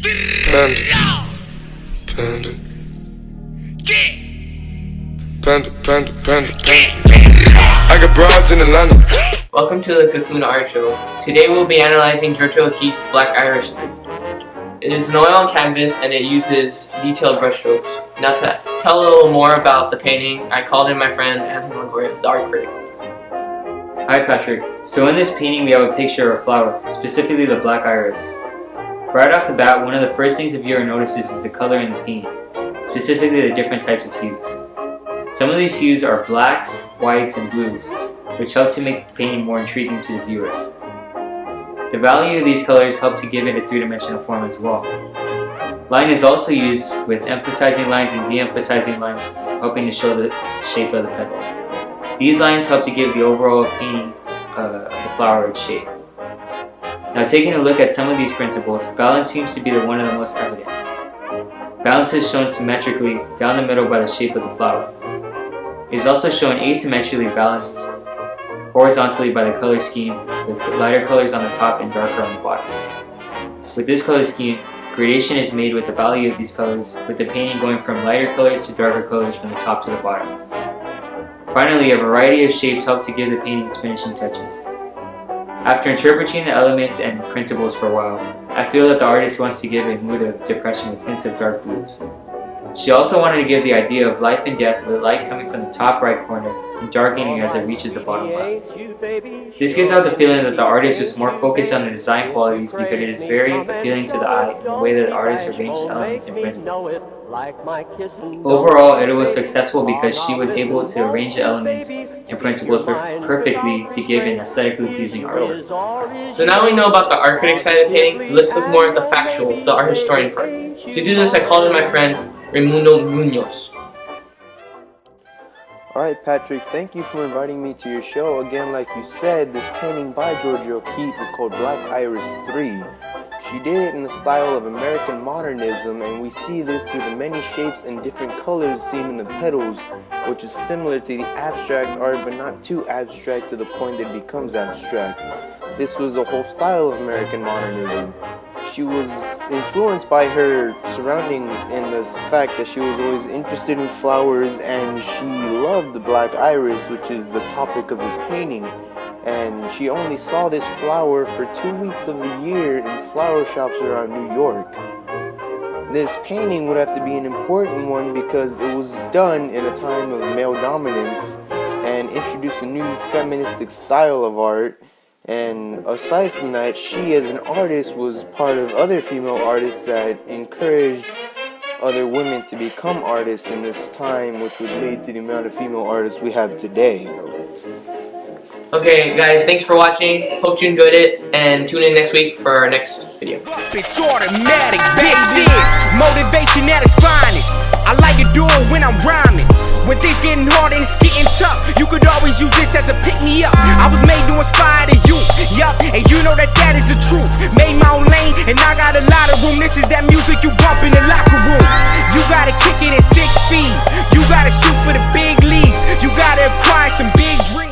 Panda. Panda. Panda, panda, panda, panda. I got broads in Atlanta. Welcome to the Cocoon Art Show. Today we'll be analyzing Georgia O'Keeffe's Black Iris 3. It is an oil on canvas and it uses detailed brushstrokes. Now to tell a little more about the painting, I called in my friend Anthony Longoria, the art critic. Hi Patrick. So in this painting we have a picture of a flower, specifically the black iris. Right off the bat, one of the first things a viewer notices is the color in the painting, specifically the different types of hues. Some of these hues are blacks, whites, and blues, which help to make the painting more intriguing to the viewer. The value of these colors help to give it a three-dimensional form as well. Line is also used with emphasizing lines and de-emphasizing lines, helping to show the shape of the petal. These lines help to give the overall painting of the flower its shape. Now taking a look at some of these principles, balance seems to be one of the most evident. Balance is shown symmetrically down the middle by the shape of the flower. It is also shown asymmetrically balanced horizontally by the color scheme, with lighter colors on the top and darker on the bottom. With this color scheme, gradation is made with the value of these colors, with the painting going from lighter colors to darker colors from the top to the bottom. Finally, a variety of shapes help to give the painting its finishing touches. After interpreting the elements and principles for a while, I feel that the artist wants to give a mood of depression with hints of dark blues. She also wanted to give the idea of life and death with light coming from the top right corner and darkening as it reaches the bottom left. This gives out the feeling that the artist was more focused on the design qualities because it is very appealing to the eye in the way that the artist arranged the elements and principles. Overall, it was successful because she was able to arrange the elements and principles perfectly to give an aesthetically pleasing artwork. So now we know about the art critic side of the painting, let's look more at the factual, the art historian part. To do this, I called in my friend Raimundo Munoz. Alright Patrick, thank you for inviting me to your show. Again, like you said, this painting by Georgia O'Keeffe is called Black Iris 3. She did it in the style of American modernism, and we see this through the many shapes and different colors seen in the petals, which is similar to the abstract art, but not too abstract to the point that it becomes abstract. This was a whole style of American modernism. She was influenced by her surroundings in the fact that she was always interested in flowers, and she loved the black iris, which is the topic of this painting. And she only saw this flower for 2 weeks of the year in flower shops around New York. This painting would have to be an important one because it was done in a time of male dominance and introduced a new feministic style of art. And aside from that, she as an artist was part of other female artists that encouraged other women to become artists in this time, which would lead to the amount of female artists we have today. Okay guys, thanks for watching, hope you enjoyed it, and tune in next week for our next video. It's automatic, this is motivation at its finest. I like to do it when I'm rhyming. When things getting hard and it's getting tough, you could always use this as a pick-me-up. I was made to inspire the youth, yup, and you know that that is the truth. Made my own lane, and I got a lot of room. This is that music you bump in the locker room. You gotta kick it at 6 speed. You gotta shoot for the big leagues. You gotta acquire some big dreams.